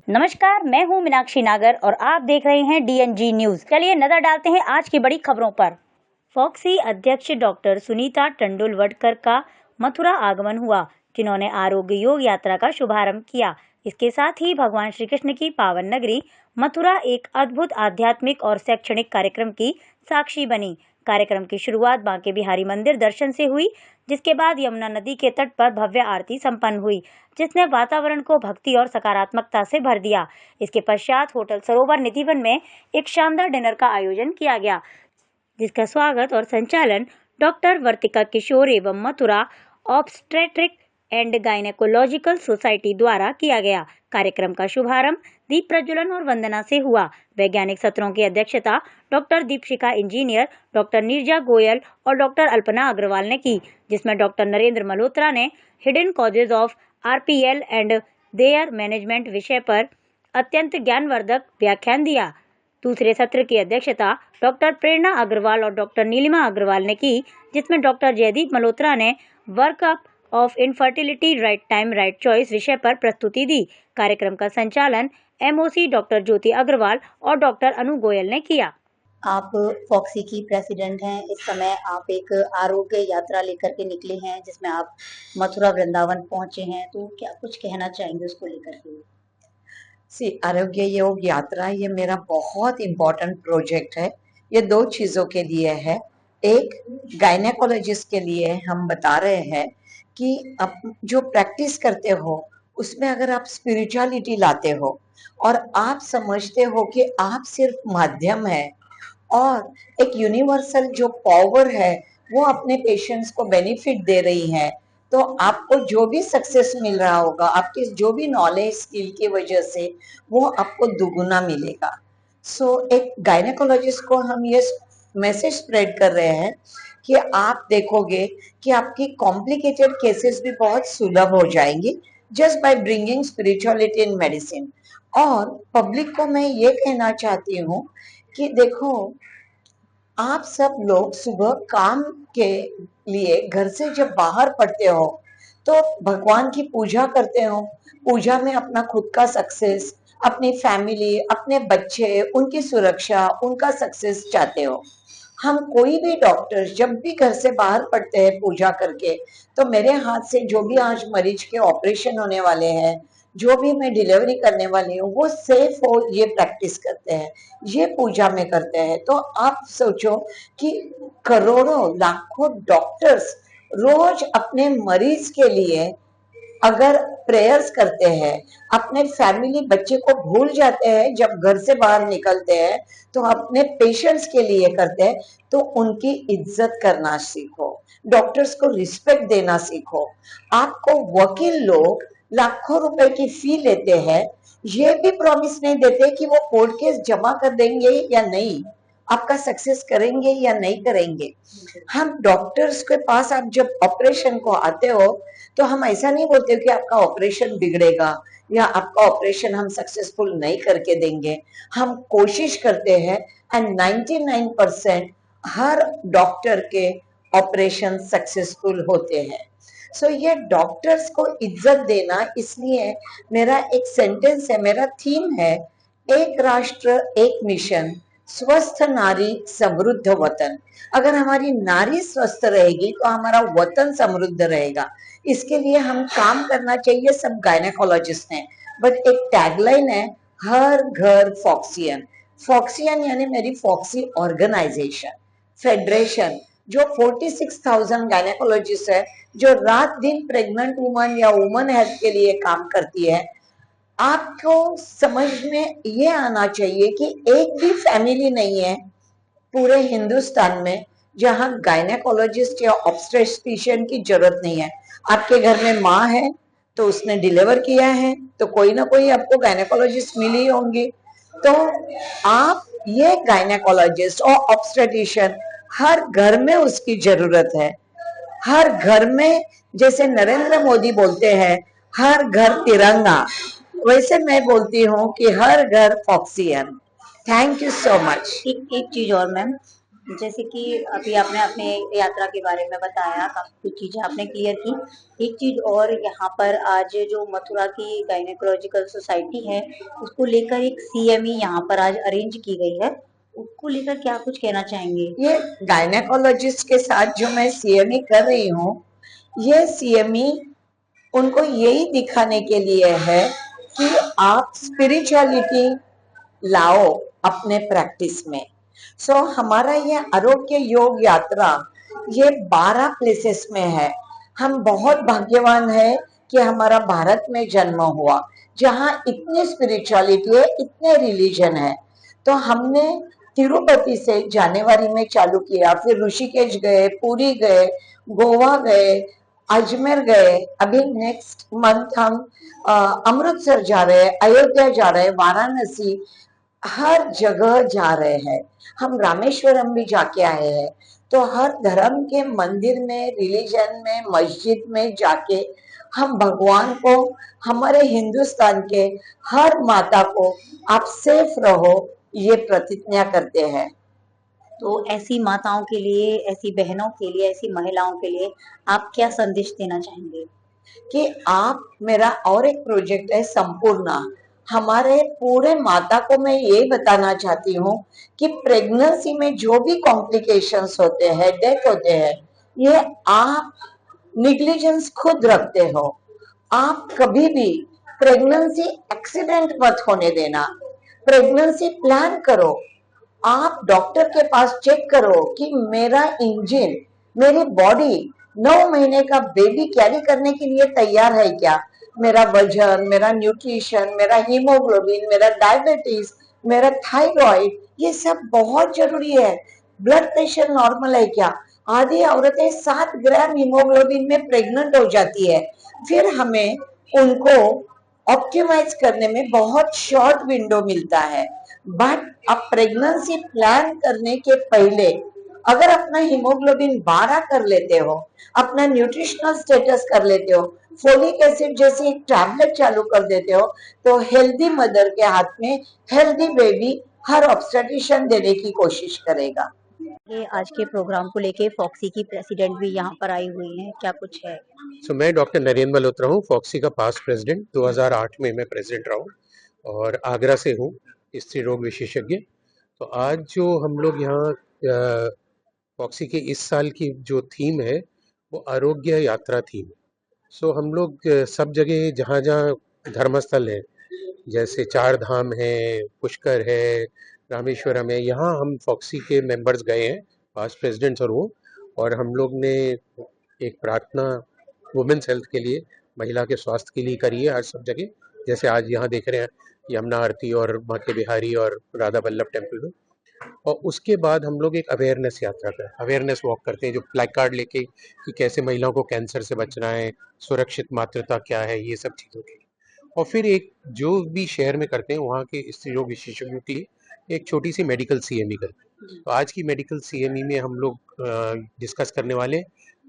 नमस्कार, मैं हूं मीनाक्षी नागर और आप देख रहे हैं डीएनजी न्यूज। चलिए नजर डालते हैं आज की बड़ी खबरों पर। फॉक्सी अध्यक्ष डॉक्टर सुनीता टंडुलवडकर का मथुरा आगमन हुआ, जिन्होंने आरोग्य योग यात्रा का शुभारंभ किया। इसके साथ ही भगवान श्री कृष्ण की पावन नगरी मथुरा एक अद्भुत आध्यात्मिक और शैक्षणिक कार्यक्रम की साक्षी बनी। कार्यक्रम की शुरुआत बांके बिहारी मंदिर दर्शन से हुई, जिसके बाद यमुना नदी के तट पर भव्य आरती संपन्न हुई, जिसने वातावरण को भक्ति और सकारात्मकता से भर दिया। इसके पश्चात होटल सरोवर निधिवन में एक शानदार डिनर का आयोजन किया गया, जिसका स्वागत और संचालन डॉक्टर वर्तिका किशोर एवं Mathura obstetric and gynaecological society द्वारा किया गया। कार्यक्रम का शुभारंभ दीप प्रज्वलन और वंदना से हुआ। वैज्ञानिक सत्रों की अध्यक्षता doctor Deepshikha engineer, doctor Neerja Goyal और डॉक्टर अल्पना अग्रवाल ने की, जिसमें डॉक्टर नरेंद्र मल्होत्रा ने hidden causes of RPL and there management विषय पर अत्यंत ज्ञानवर्धक व्याख्यान दिया। दूसरे सत्र की अध्यक्षता डॉक्टर प्रेरणा अग्रवाल और डॉक्टर नीलिमा अग्रवाल ने की, जिसमें डॉक्टर जयदीप मल्होत्रा ने workup of infertility right time right choice विषय पर प्रस्तुति दी। कार्यक्रम का संचालन एमओसी डॉक्टर ज्योति अग्रवाल और डॉक्टर अनु गोयल ने किया। आप फॉक्सी की प्रेसिडेंट हैं। इस समय आप एक आरोग्य यात्रा लेकर के निकले हैं, जिसमें आप मथुरा वृंदावन पहुंचे हैं, तो क्या कुछ कहना चाहेंगे उसको लेकर के? आरोग्य योग यात्रा ये मेरा बहुत इम्पोर्टेंट प्रोजेक्ट है। ये 2 चीजों के लिए है। एक, गायनेकोलॉजिस्ट के लिए हम बता रहे हैं कि आप जो प्रैक्टिस करते हो उसमें अगर आप स्पिरिचुअलिटी लाते हो और आप समझते हो कि आप सिर्फ माध्यम है और एक यूनिवर्सल जो पावर है वो अपने पेशेंट्स को बेनिफिट दे रही है, तो आपको जो भी सक्सेस मिल रहा होगा, आपकी जो भी नॉलेज स्किल की वजह से वो आपको दुगुना मिलेगा। एक गायनेकोलॉजिस्ट को हम ये मैसेज स्प्रेड कर रहे हैं कि आप देखोगे कि आपकी कॉम्प्लिकेटेड केसेस भी बहुत सुलभ हो जाएंगे just by bringing spirituality in medicine. और पब्लिक को मैं ये कहना चाहती हूँ कि देखो, आप सब लोग सुबह काम के लिए घर से जब बाहर पड़ते हो तो भगवान की पूजा करते हो। पूजा में अपना खुद का सक्सेस, अपनी फैमिली, अपने बच्चे, उनकी सुरक्षा, उनका सक्सेस चाहते हो। हम कोई भी डॉक्टर जब भी घर से बाहर पड़ते हैं पूजा करके, तो मेरे हाथ से जो भी आज मरीज के ऑपरेशन होने वाले हैं, जो भी मैं डिलीवरी करने वाली हूँ, वो सेफ हो ये प्रैक्टिस करते हैं, ये पूजा में करते हैं। तो आप सोचो कि करोड़ों लाखों डॉक्टर्स रोज अपने मरीज के लिए अगर प्रेयर्स करते हैं, अपने फैमिली बच्चे को भूल जाते हैं, जब घर से बाहर निकलते हैं तो अपने पेशेंट्स के लिए करते हैं, तो उनकी इज्जत करना सीखो, डॉक्टर्स को रिस्पेक्ट देना सीखो। आपको वकील लोग लाखों रुपए की फी लेते हैं, ये भी प्रॉमिस नहीं देते कि वो कोर्ट केस जमा कर देंगे या नहीं, आपका सक्सेस करेंगे या नहीं करेंगे। हम डॉक्टर्स के पास आप जब ऑपरेशन को आते हो तो हम ऐसा नहीं बोलते कि आपका ऑपरेशन बिगड़ेगा या आपका ऑपरेशन हम सक्सेसफुल नहीं करके देंगे। हम कोशिश करते हैं एंड 99% हर डॉक्टर के ऑपरेशन सक्सेसफुल होते हैं। ये डॉक्टर्स को इज्जत देना, इसलिए मेरा एक सेंटेंस है, मेरा थीम है, एक राष्ट्र एक मिशन, स्वस्थ नारी समृद्ध वतन। अगर हमारी नारी स्वस्थ रहेगी तो हमारा वतन समृद्ध रहेगा। इसके लिए हम काम करना चाहिए सब गायनेकोलॉजिस्ट ने। बट एक टैगलाइन है, हर घर फॉक्सियन। फॉक्सियन यानी मेरी फॉक्सी ऑर्गेनाइजेशन फेडरेशन, जो 46,000 गायनेकोलॉजिस्ट है, जो रात दिन प्रेग्नेंट वुमन या वुमन हेल्थ के लिए काम करती है। आपको समझ में ये आना चाहिए कि एक भी फैमिली नहीं है पूरे हिंदुस्तान में जहां गायनेकोलॉजिस्ट या ऑब्स्टेट्रिशियन की जरूरत नहीं है। आपके घर में माँ है तो उसने डिलीवर किया है, तो कोई ना कोई आपको गायनेकोलॉजिस्ट मिली होंगी। तो आप ये गायनेकोलॉजिस्ट और ऑब्स्टेट्रिशियन हर घर में उसकी जरूरत है। हर घर में, जैसे नरेंद्र मोदी बोलते हैं हर घर तिरंगा, वैसे मैं बोलती हूँ कि हर घर फॉक्सियन। Thank you so much. एक चीज और मैम, जैसे कि अभी आपने अपने यात्रा के बारे में बताया, काफी कुछ चीजें आपने क्लियर की। एक चीज और, यहाँ पर आज जो मथुरा की गायनेकोलॉजिकल सोसाइटी है, उसको लेकर एक सीएमई यहाँ पर आज अरेंज की गई है, उसको लेकर क्या कुछ कहना चाहेंगे? ये गायनेकोलॉजिस्ट के साथ जो मैं सीएमई कर रही हूँ, ये सीएमई उनको यही दिखाने के लिए है कि आप स्पिरिचुअलिटी लाओ अपने प्रैक्टिस में। हमारा ये आरोग्य योग यात्रा ये 12 प्लेसेस में है। हम बहुत भाग्यवान है कि हमारा भारत में जन्म हुआ, जहाँ इतनी स्पिरिचुअलिटी है, इतने रिलीजन है। तो हमने तिरुपति से जनवरी में चालू किया, फिर ऋषिकेश गए, पुरी गए, गोवा गए, अजमेर गए, अभी नेक्स्ट मंथ हम अमृतसर जा रहे हैं, अयोध्या जा रहे हैं, वाराणसी, हर जगह जा रहे हैं। हम रामेश्वरम भी जाके आए हैं। तो हर धर्म के मंदिर में, रिलीजन में, मस्जिद में जाके हम भगवान को, हमारे हिंदुस्तान के हर माता को आप सेफ रहो ये प्रतिज्ञा करते हैं। तो ऐसी माताओं के लिए, ऐसी बहनों के लिए, ऐसी महिलाओं के लिए आप क्या संदेश देना चाहेंगे? कि आप, मेरा और एक प्रोजेक्ट है संपूर्णा, हमारे पूरे माता को मैं ये बताना चाहती हूँ कि प्रेगनेंसी में जो भी कॉम्प्लिकेशंस होते हैं, डेथ होते हैं, ये आप निग्लिजेंस खुद रखते हो। आप कभी भी प्रेगनेंसी एक्सीडेंट मत होने देना, प्रेगनेंसी प्लान करो। आप डॉक्टर के पास चेक करो कि मेरा इंजन, मेरी बॉडी 9 महीने का बेबी कैरी करने के लिए तैयार है क्या? मेरा वजन, मेरा न्यूट्रिशन, मेरा हीमोग्लोबिन, मेरा डायबिटीज, मेरा थायराइड, ये सब बहुत जरूरी है। ब्लड प्रेशर नॉर्मल है क्या? आधी औरतें 7 ग्राम हीमोग्लोबिन में प्रेग्नेंट हो जाती है। फिर हमें उनको ऑप्टिमाइज करने में बहुत शॉर्ट विंडो मिलता है। बट आप प्रेगनेंसी प्लान करने के पहले अगर अपना हीमोग्लोबिन 12 कर लेते हो, अपना न्यूट्रिशनल स्टेटस कर लेते हो, फोलिक एसिड जैसी एक टैबलेट चालू कर देते हो, तो हेल्दी मदर के हाथ में हेल्दी बेबी हर ऑब्स्टेट्रिशियन देने की कोशिश करेगा। ये आज के प्रोग्राम को लेके फॉक्सी की प्रेसिडेंट भी यहाँ पर आई हुई हैं, क्या कुछ है? मैं डॉक्टर नरेंद्र मल्होत्रा हूँ, फॉक्सी का पास्ट प्रेसिडेंट। 2008 में मैं प्रेसिडेंट रहा हूँ और आगरा से हूँ, स्त्री रोग विशेषज्ञ। तो आज जो हम लोग यहाँ फॉक्सी के इस साल की जो थीम है वो आरोग्य यात्रा थीम। हम लोग सब जगह जहाँ जहाँ धर्मस्थल है, जैसे चार धाम है, पुष्कर है, रामेश्वरम है, यहाँ हम फॉक्सी के मेंबर्स गए हैं, पास्ट प्रेसिडेंट्स और वो, और हम लोग ने एक प्रार्थना वुमेन्स हेल्थ के लिए, महिला के स्वास्थ्य के लिए करी है हर सब जगह। जैसे आज यहाँ देख रहे हैं यमुना आरती और माँ के बिहारी और राधा वल्लभ टेम्पल में। और उसके बाद हम लोग एक अवेयरनेस यात्रा कर, अवेयरनेस वॉक करते हैं, जो प्लैक कार्ड लेके कि कैसे महिलाओं को कैंसर से बचना है, सुरक्षित मातृता क्या है, ये सब चीज़ों की। और फिर एक जो भी शहर में करते हैं वहाँ के स्त्री रोग विशेषज्ञों के लिए एक छोटी सी मेडिकल सीएमई करते हैं। तो आज की मेडिकल सीएमई में हम लोग डिस्कस करने वाले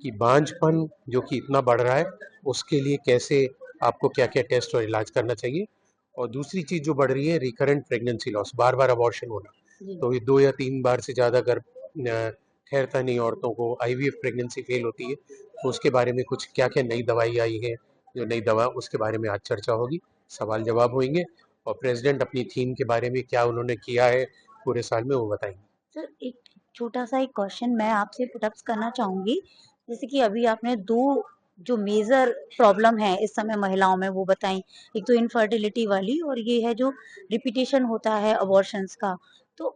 कि बांझपन जो कि इतना बढ़ रहा है उसके लिए कैसे आपको क्या क्या टेस्ट और इलाज करना चाहिए। और दूसरी चीज़ जो बढ़ रही है रिकरेंट प्रेगनेंसी लॉस, बार बार अबॉर्शन होना। तो ये 2 या 3 बार से ज़्यादा अगर ठहरता नहीं, औरतों को आईवीएफ प्रेगनेंसी फेल होती है, तो उसके बारे में कुछ क्या क्या नई दवाई आई है, जो नई दवा, उसके बारे में आज चर्चा होगी, सवाल जवाब होंगे और प्रेसिडेंट अपनी थीम के बारे में क्या उन्होंने किया है पूरे साल में वो बताएंगे। सर, एक छोटा सा एक क्वेश्चन मैं आपसे पुटअप करना चाहूंगी। जैसे कि अभी आपने 2 जो मेजर प्रॉब्लम है इस समय महिलाओं में वो बताई, एक तो इनफर्टिलिटी वाली और ये है जो रिपीटेशन होता है अबॉर्शंस का। तो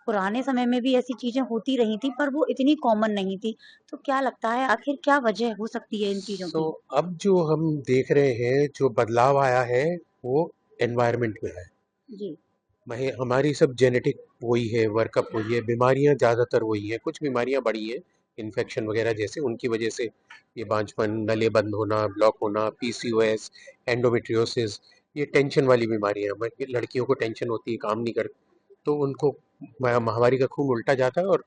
पुराने समय में भी ऐसी चीजें होती रही थी पर वो इतनी कॉमन नहीं थी। तो क्या लगता है आखिर क्या वजह हो सकती है इन चीजों की? अब जो हम देख रहे हैं जो बदलाव आया है वो एनवायरनमेंट में है जी। हमारी सब जेनेटिक वही है, वर्कअप वही है, बीमारियां ज़्यादातर वही हैं, कुछ बीमारियां बढ़ी हैं, इन्फेक्शन वगैरह जैसे, उनकी वजह से ये बांझपन, नले बंद होना, ब्लॉक होना, पीसीओएस, एंडोमेट्रियोसिस, ये टेंशन वाली बीमारियां, लड़कियों को टेंशन होती है, काम नहीं कर, तो उनको माहवारी का खून उल्टा जाता है और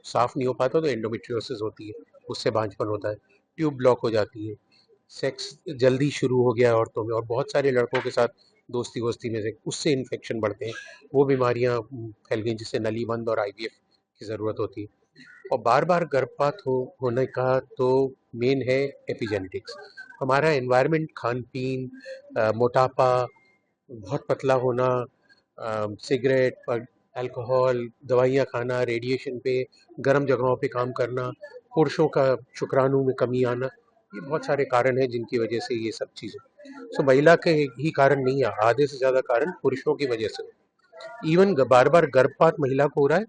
साफ नहीं हो पाता, तो एंडोमेट्रियोसिस होती है, उससे बांझपन होता है, ट्यूब ब्लॉक हो जाती है, सेक्स जल्दी शुरू हो गया औरतों में, और बहुत सारे लड़कों के साथ दोस्ती वोस्ती में से उससे इन्फेक्शन बढ़ते हैं, वो बीमारियां फैल गई जिससे नली बंद और आईवीएफ की ज़रूरत होती है। और बार बार गर्भपात होने का तो मेन है एपिजेनेटिक्स। हमारा एनवायरनमेंट, खान पीन, मोटापा, बहुत पतला होना, सिगरेट, अल्कोहल, दवाइयाँ खाना, रेडिएशन पे, गर्म जगहों पे काम करना, पुरुषों का शुक्राणु में कमी आना, ये बहुत सारे कारण हैं जिनकी वजह से ये सब चीज़ें। सो महिला के ही कारण नहीं है, आधे से ज़्यादा कारण पुरुषों की वजह से। इवन बार बार गर्भपात महिला को हो रहा है,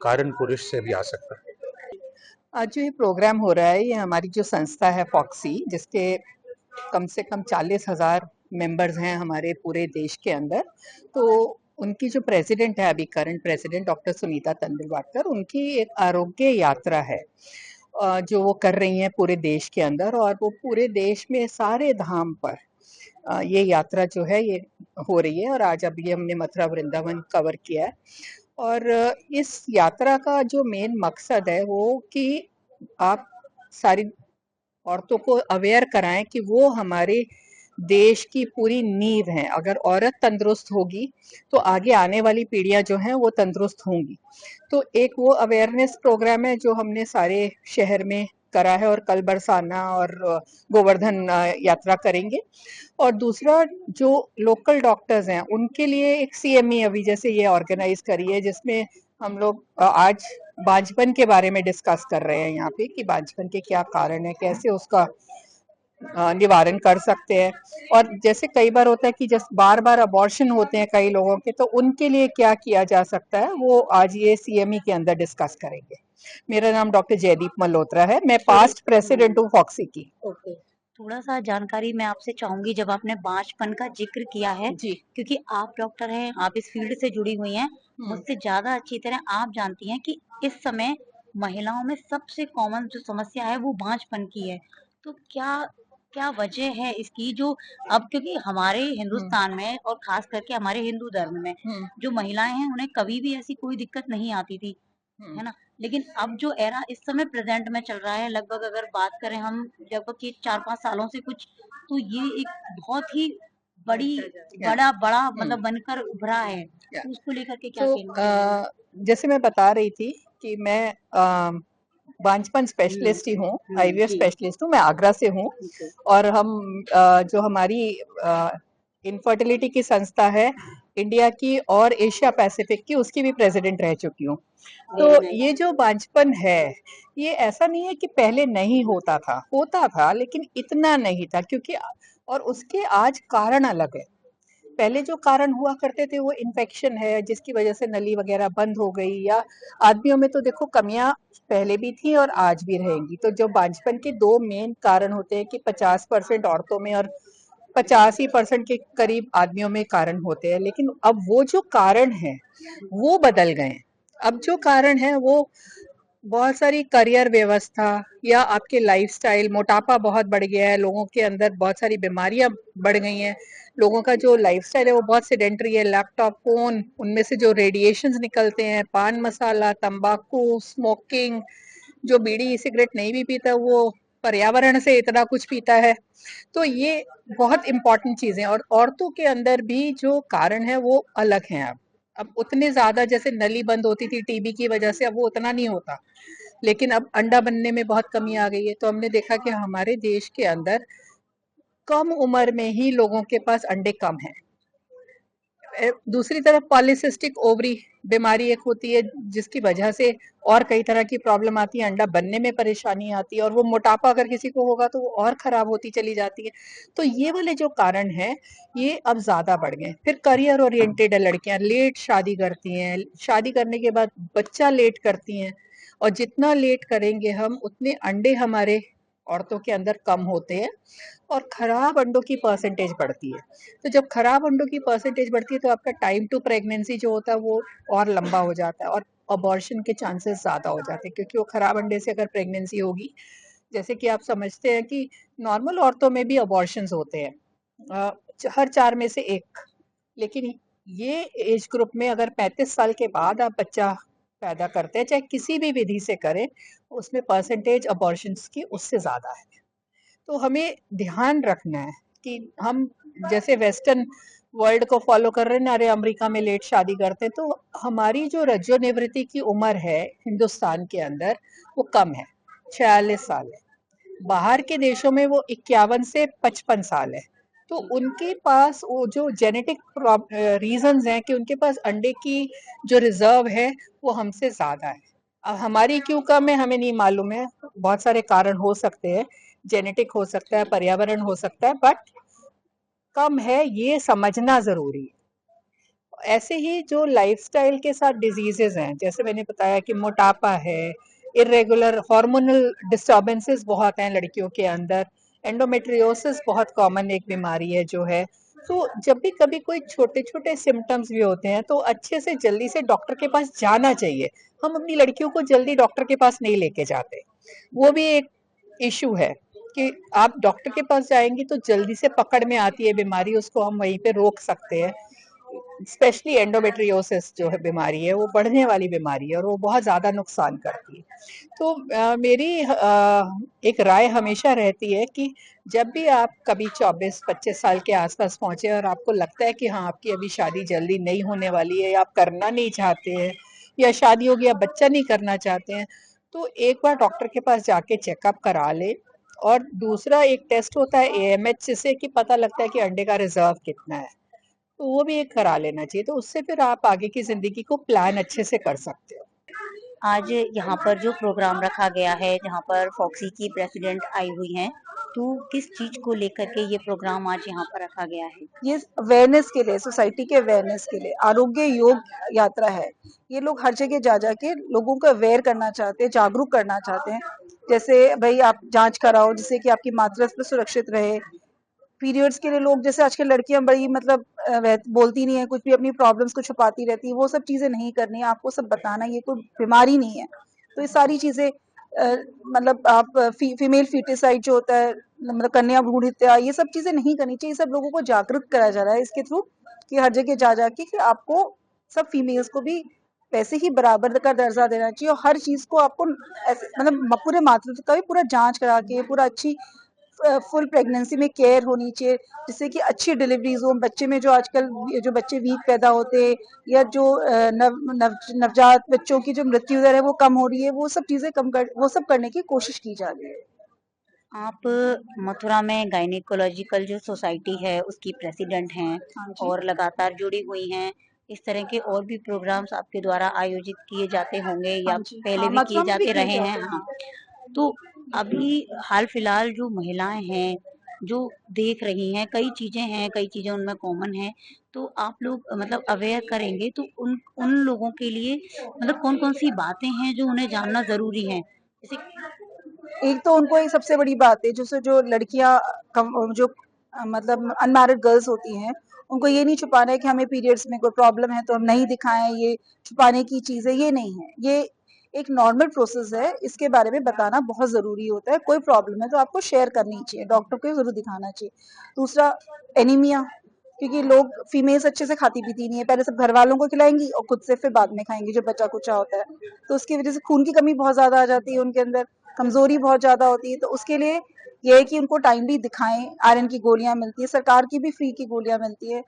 कारण पुरुष से भी आ सकता है। आज जो ये प्रोग्राम हो रहा है, ये हमारी जो संस्था है फॉक्सी, जिसके कम से कम 40,000 मेंबर्स हैं हमारे पूरे देश के अंदर। तो उनकी जो प्रेसिडेंट है, अभी करंट प्रेसिडेंट डॉक्टर सुनीता तंदुलवाडकर, उनकी एक आरोग्य यात्रा है जो वो कर रही हैं पूरे देश के अंदर, और वो पूरे देश में सारे धाम पर ये यात्रा जो है ये हो रही है। और आज अभी हमने मथुरा वृंदावन कवर किया है। और इस यात्रा का जो मेन मकसद है वो कि आप सारी औरतों को अवेयर कराएं कि वो हमारे देश की पूरी नींव है। अगर औरत तंदुरुस्त होगी तो आगे आने वाली पीढ़ियां जो हैं वो तंदुरुस्त होंगी। तो एक वो अवेयरनेस प्रोग्राम है जो हमने सारे शहर में करा है, और कल बरसाना और गोवर्धन यात्रा करेंगे। और दूसरा, जो लोकल डॉक्टर्स हैं उनके लिए एक CME अभी जैसे ये ऑर्गेनाइज करी है, जिसमें हम लोग आज बांझपन के बारे में डिस्कस कर रहे हैं यहाँ पे, कि बांझपन के क्या कारण है, कैसे उसका निवारण कर सकते हैं। और जैसे कई बार होता है कि जब बार बार अबॉर्शन होते हैं कई लोगों के, तो उनके लिए क्या किया जा सकता है, वो आज ये CME के अंदर डिस्कस करेंगे। मेरा नाम डॉक्टर जयदीप मल्होत्रा है, मैं पास्ट प्रेसिडेंट हूँ फॉक्सी की। ओके, थोड़ा सा जानकारी मैं आपसे चाहूंगी। जब आपने बांझपन का जिक्र किया है, जी। क्योंकि आप डॉक्टर हैं, आप इस फील्ड से जुड़ी हुई हैं, मुझसे ज्यादा अच्छी तरह आप जानती हैं कि इस समय महिलाओं में सबसे कॉमन जो समस्या है वो बांझपन की है। तो क्या क्या वजह है इसकी, जो अब क्योंकि हमारे हिंदुस्तान में और खास करके हमारे हिंदू धर्म में जो महिलाएं हैं उन्हें कभी भी ऐसी कोई दिक्कत नहीं आती थी, है ना। लेकिन अब जो एरा इस समय प्रेजेंट में चल रहा है, लगभग अगर बात करें हम लगभग ये 4-5 सालों से कुछ, तो ये एक बहुत ही बड़ा मतलब बनकर उभरा है। तो उसको लेकर के क्या कहना? जैसे मैं बता रही थी कि मैं बांझपन स्पेशलिस्ट ही हूँ, IVF स्पेशलिस्ट हूँ, मैं आगरा से हूँ। और हम जो हमारी इनफर्टिलिटी की संस्था है इंडिया की और एशिया पैसिफिक की, उसकी भी प्रेसिडेंट रह चुकी हूँ। तो ये जो बांझपन है, ये ऐसा नहीं है कि पहले नहीं होता था, लेकिन इतना नहीं था, क्योंकि और उसके आज कारण अलग है। पहले जो कारण हुआ करते थे वो इन्फेक्शन है, जिसकी वजह से नली वगैरह बंद हो गई, या आदमियों में तो देखो कमियां पहले भी थी और आज भी रहेंगी। तो जो बांझपन के दो मेन कारण होते हैं कि 50% औरतों में और 85% के करीब आदमियों में कारण होते हैं। लेकिन अब वो जो कारण है वो बदल गए। अब जो कारण है वो बहुत सारी करियर व्यवस्था या आपके लाइफस्टाइल, मोटापा बहुत बढ़ गया है, लोगों के अंदर बहुत सारी बीमारियां बढ़ गई हैं, लोगों का जो लाइफस्टाइल है वो बहुत सेडेंटरी है, लैपटॉप, फोन, उनमें से जो रेडिएशंस निकलते हैं, पान मसाला, तंबाकू, स्मोकिंग, जो बीड़ी सिगरेट नहीं भी पीता वो पर्यावरण से इतना कुछ पीता है। तो ये बहुत इंपॉर्टेंट चीजें। और औरतों के अंदर भी जो कारण है वो अलग हैं। अब उतने ज्यादा, जैसे नली बंद होती थी टीबी की वजह से, अब वो उतना नहीं होता। लेकिन अब अंडा बनने में बहुत कमी आ गई है। तो हमने देखा कि हमारे देश के अंदर कम उम्र में ही लोगों के पास अंडे कम हैं। दूसरी तरफ पॉलीसिस्टिक ओवरी बीमारी एक होती है, जिसकी वजह से और कई तरह की प्रॉब्लम आती है, अंडा बनने में परेशानी आती है, और वो मोटापा अगर किसी को होगा तो वो और खराब होती चली जाती है। तो ये वाले जो कारण हैं ये अब ज्यादा बढ़ गए। फिर करियर ओरिएंटेड है, लड़कियां लेट शादी करती हैं, शादी करने के बाद बच्चा लेट करती हैं, और जितना लेट करेंगे हम उतने अंडे हमारे औरतों के अंदर कम होते हैं, और खराब अंडों की परसेंटेज बढ़ती है। तो जब खराब अंडों की परसेंटेज बढ़ती है तो आपका टाइम टू प्रेगनेंसी जो होता है वो और लंबा हो जाता है, और अबॉर्शन के चांसेस ज्यादा हो जाते हैं, क्योंकि वो खराब अंडे से अगर प्रेगनेंसी होगी, जैसे कि आप समझते हैं कि नॉर्मल औरतों में भी अबॉर्शंस होते हैं, हर 4 में से 1। लेकिन ये एज ग्रुप में अगर 35 साल के बाद आप बच्चा पैदा करते हैं, चाहे किसी भी विधि से करें, उसमें परसेंटेज अबॉर्शंस की उससे ज्यादा है। तो हमें ध्यान रखना है कि हम जैसे वेस्टर्न वर्ल्ड को फॉलो कर रहे हैं, अरे अमेरिका में लेट शादी करते हैं। तो हमारी जो रजोनिवृत्ति की उम्र है हिंदुस्तान के अंदर वो कम है, 46 साल है। बाहर के देशों में वो 51 से 55 साल है। तो उनके पास वो जो जेनेटिक रीजंस हैं कि उनके पास अंडे की जो रिजर्व है वो हमसे ज्यादा है। अब हमारी क्यों कम है हमें नहीं मालूम है, बहुत सारे कारण हो सकते हैं, जेनेटिक हो सकता है, पर्यावरण हो सकता है, बट कम है ये समझना जरूरी है। ऐसे ही जो लाइफस्टाइल के साथ डिजीजेस हैं, जैसे मैंने बताया कि मोटापा है, इरेगुलर हार्मोनल डिस्टर्बेंसेस बहुत हैं लड़कियों के अंदर, एंडोमेट्रियोसिस बहुत कॉमन एक बीमारी है जो है। तो जब भी कभी कोई छोटे छोटे सिम्टम्स भी होते हैं तो अच्छे से जल्दी से डॉक्टर के पास जाना चाहिए। हम अपनी लड़कियों को जल्दी डॉक्टर के पास नहीं लेके जाते, वो भी एक इशू है कि आप डॉक्टर के पास जाएंगी तो जल्दी से पकड़ में आती है बीमारी, उसको हम वहीं पे रोक सकते हैं। स्पेशली एंडोमेट्रियोसिस जो है बीमारी है वो बढ़ने वाली बीमारी है और वो बहुत ज़्यादा नुकसान करती है। तो मेरी एक राय हमेशा रहती है कि जब भी आप कभी 24-25 साल के आसपास पहुंचे और आपको लगता है कि हाँ आपकी अभी शादी जल्दी नहीं होने वाली है या आप करना नहीं चाहते हैं या शादी होगी या बच्चा नहीं करना चाहते हैं, तो एक बार डॉक्टर के पास जाके चेकअप करा ले। और दूसरा एक टेस्ट होता है AMH, जिससे कि पता लगता है कि अंडे का रिजर्व कितना है, तो वो भी एक करा लेना चाहिए। तो उससे फिर आप आगे की जिंदगी को प्लान अच्छे से कर सकते हो। आज यहाँ पर जो प्रोग्राम रखा गया है जहाँ पर फॉक्सी की प्रेसिडेंट आई हुई हैं, तो किस चीज को लेकर के ये प्रोग्राम आज यहाँ पर रखा गया है? ये अवेयरनेस के लिए, सोसाइटी के अवेयरनेस के लिए आरोग्य योग यात्रा है। ये लोग हर जगह जा जाके लोगों को अवेयर करना चाहते हैं, जागरूक करना चाहते हैं। जैसे भाई आप जांच कराओ जिससे कि आपकी मातृत्व सुरक्षित रहे। पीरियड्स के लिए लोग, जैसे आजकल लड़कियां बड़ी मतलब बोलती नहीं है, कुछ भी अपनी प्रॉब्लम्स को छुपाती रहती है, वो सब चीजें नहीं करनी है, आपको सब बताना, ये कोई बीमारी नहीं है। तो ये सारी चीजें मतलब आप फीमेल फीटिसाइड जो होता है, मतलब कन्या भ्रूण हत्या, ये सब चीजें नहीं करनी चाहिए। सब लोगों को जागरूक कराया जा रहा है इसके थ्रू कि हर जगह जा जाके कि आपको सब फीमेल्स को भी वैसे ही बराबर का दर्जा देना चाहिए और हर चीज को आपको मतलब पूरे मातृत्व का भी पूरा जांच करा के पूरा अच्छी फुल प्रेगनेंसी में केयर होनी चाहिए, जिससे कि अच्छी डिलीवरीज हो। बच्चे में जो आजकल जो बच्चे वीक पैदा होते हैं या जो नवजात बच्चों की जो मृत्यु दर है वो कम हो रही है, वो सब चीजें वो सब करने की कोशिश की जा रही है। आप मथुरा में गायनेकोलॉजिकल जो सोसाइटी है उसकी प्रेसिडेंट हैं हाँ जी। और लगातार जुड़ी हुई हैं। इस तरह के और भी प्रोग्राम्स आपके द्वारा आयोजित किए जाते होंगे या हाँ जी, पहले हाँ, भी किए मथुरा में भी जाते किए रहे जाते हैं? हैं। हाँ, तो अभी हाल फिलहाल जो महिलाएं हैं जो देख रही हैं, कई चीजें हैं, कई चीजें उनमें कॉमन हैं, तो आप लोग मतलब अवेयर करेंगे तो उन उन लोगों के लिए मतलब कौन कौन सी बातें हैं जो उन्हें जानना जरूरी है? जैसे एक तो उनको एक सबसे बड़ी बात है, जैसे जो लड़कियां जो मतलब अनमैरिड गर्ल्स होती हैं, उनको ये नहीं छुपाना है कि हमें पीरियड्स में कोई प्रॉब्लम है तो हम नहीं दिखाएं, ये छुपाने की चीज है, ये नहीं है। ये एक नॉर्मल प्रोसेस है, इसके बारे में बताना बहुत जरूरी होता है। कोई प्रॉब्लम है तो आपको शेयर करनी चाहिए, डॉक्टर को जरूर दिखाना चाहिए। दूसरा, एनीमिया, क्योंकि लोग फीमेल्स अच्छे से खाती पीती नहीं है, पहले सब घर वालों को खिलाएंगी और खुद से फिर बाद में खाएंगी जो बचा कुचा होता है, तो उसकी वजह से खून की कमी बहुत ज्यादा आ जाती है उनके अंदर, कमजोरी बहुत ज्यादा होती है। तो उसके लिए ये है कि उनको टाइमली दिखाएं। आयरन की गोलियां मिलती है, सरकार की भी फ्री की गोलियां मिलती है।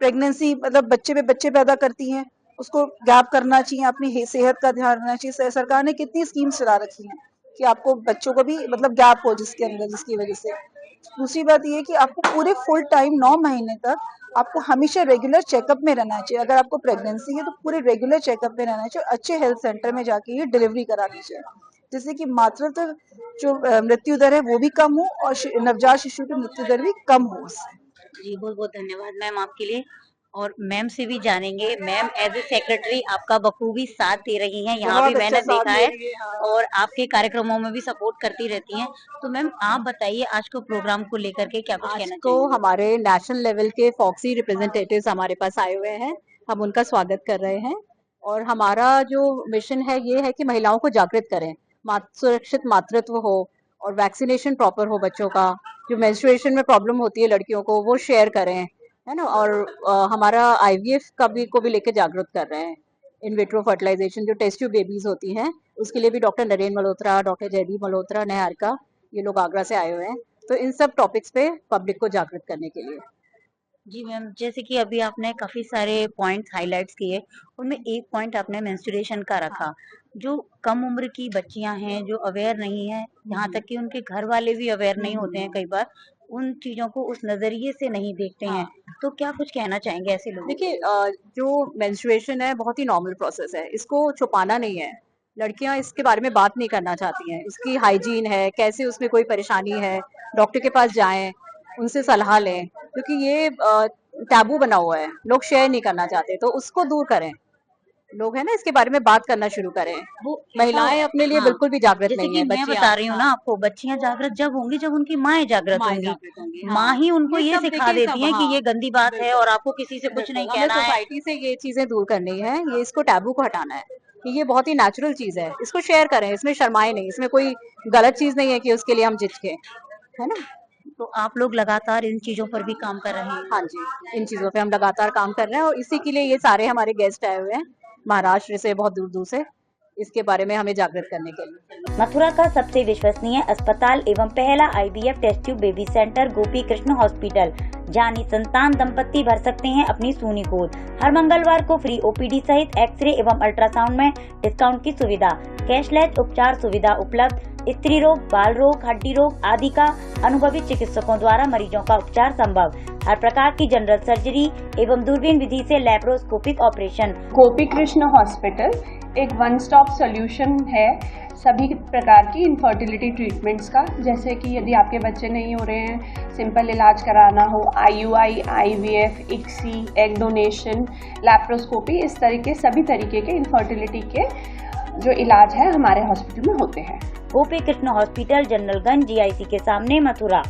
प्रेगनेंसी मतलब बच्चे पे बच्चे पैदा करती हैं, उसको गैप करना चाहिए, अपनी सेहत का ध्यान रखना चाहिए। सरकार ने कितनी स्कीम्स चला रखी हैं कि आपको बच्चों को भी मतलब गैप हो जिसके अंदर, जिसकी वजह से। दूसरी बात ये है कि आपको पूरे फुल टाइम 9 महीने तक आपको हमेशा रेगुलर चेकअप में रहना चाहिए। अगर आपको प्रेगनेंसी है तो पूरे रेगुलर चेकअप में रहना चाहिए, अच्छे हेल्थ सेंटर में जाके ये डिलीवरी करानी चाहिए, जिससे कि मातृत्व जो मृत्यु दर है वो भी कम हो और नवजात शिशु की मृत्यु दर भी कम हो उससे। जी, बहुत-बहुत धन्यवाद मैम आपके लिए। और मैम से भी जानेंगे, मैम एज ए सेक्रेटरी आपका बखूबी साथ दे रही हैं, यहाँ भी बहुत अच्छा मैंने साथ देखा दे है रही है, हाँ। और आपके कार्यक्रमों में भी सपोर्ट करती रहती हैं। तो मैम आप बताइए आज को प्रोग्राम को लेकर के क्या कुछ आज कहना को चाहेंगे? हमारे नेशनल लेवल के फॉक्सी रिप्रेजेंटेटिव्स हमारे पास आए हुए हैं, हम उनका स्वागत कर रहे हैं। और हमारा जो मिशन है ये है कि महिलाओं को जागृत करें, सुरक्षित मातृत्व हो और वैक्सीनेशन प्रॉपर हो बच्चों का, जो मेंस्ट्रुएशन में प्रॉब्लम होती है लड़कियों को वो शेयर करें, है ना। और हमारा IVF का भी को भी लेके जागरूक कर रहे हैं। इन विट्रो फर्टिलाइजेशन जो टेस्ट ट्यूब बेबीज होती हैं उसके लिए भी डॉक्टर नरेंद्र मल्होत्रा, डॉक्टर जयदीप मल्होत्रा, निहारिका, ये लोग आगरा से आए हुए हैं। तो इन सब टॉपिक्स पे पब्लिक को जागरूक करने के लिए जी मैम, जैसे कि अभी आपने काफी सारे पॉइंट्स हाइलाइट्स किए, उनमें एक पॉइंट आपने मेंस्ट्रुएशन का रखा। जो कम उम्र की बच्चियां हैं, जो अवेयर नहीं है, यहाँ तक कि उनके घर वाले भी अवेयर नहीं होते हैं कई बार, उन चीजों को उस नजरिए से नहीं देखते हैं। तो क्या कुछ कहना चाहेंगे ऐसे लोगों को? देखिए जो मेंस्ट्रुएशन है बहुत ही नॉर्मल प्रोसेस है, इसको छुपाना नहीं है। लड़कियां इसके बारे में बात नहीं करना चाहती हैं। उसकी हाइजीन है, कैसे उसमें कोई परेशानी है, डॉक्टर के पास जाएं, उनसे सलाह लें, क्योंकि ये टैबू बना हुआ है, लोग शेयर नहीं करना चाहते, तो उसको दूर करें। लोग है ना इसके बारे में बात करना शुरू करें। वो महिलाएं अपने लिए हाँ, बिल्कुल भी जागृत जैसे नहीं कि है। मैं बता रही हूँ ना आपको, बच्चियां जागृत जब होंगी जब उनकी माएँ जागृत माएं होंगी। जागृत होंगी, माँ ही उनको ये सब सिखा देखिए, देती सब हैं कि हाँ, ये गंदी बात है बिल्कुल और आपको किसी से कुछ नहीं हमें कहना है। सोसाइटी से ये चीजें दूर करनी है, ये इसको टैबू को हटाना है कि ये बहुत ही नेचुरल चीज है, इसको शेयर करें, इसमें शर्माए नहीं, इसमें कोई गलत चीज नहीं है कि उसके लिए हम झिझके, है ना। तो आप लोग लगातार इन चीजों पर भी काम कर रहे हैं। हाँ जी, इन चीजों पे हम लगातार काम कर रहे हैं और इसी के लिए ये सारे हमारे गेस्ट आए हुए हैं महाराष्ट्र से, बहुत दूर दूर से, इसके बारे में हमें जागृत करने के लिए। मथुरा का सबसे विश्वसनीय अस्पताल एवं पहला IVF test tube baby centre Gopi Krishna hospital, जहां संतान दंपत्ति भर सकते हैं अपनी सूनी गोद। हर मंगलवार को फ्री OPD सहित एक्सरे एवं अल्ट्रासाउंड में डिस्काउंट की सुविधा, कैशलेस उपचार सुविधा उपलब्ध, स्त्री रोग, बाल रोग, हड्डी रोग आदि का अनुभवी चिकित्सकों द्वारा मरीजों का उपचार संभव। हर प्रकार की जनरल सर्जरी एवं दूरबीन विधि से लैप्रोस्कोपिक ऑपरेशन। गोपी कृष्ण हॉस्पिटल एक वन स्टॉप सॉल्यूशन है सभी प्रकार की इनफर्टिलिटी ट्रीटमेंट्स का। जैसे कि यदि आपके बच्चे नहीं हो रहे हैं, सिंपल इलाज कराना हो, IUI, IVF, ICSI, egg donation, laparoscopy, इस तरीके सभी तरीके के इनफर्टिलिटी के जो इलाज है हमारे हॉस्पिटल में होते हैं। गोपी कृष्ण हॉस्पिटल, जनरलगंज, GIC के सामने, मथुरा।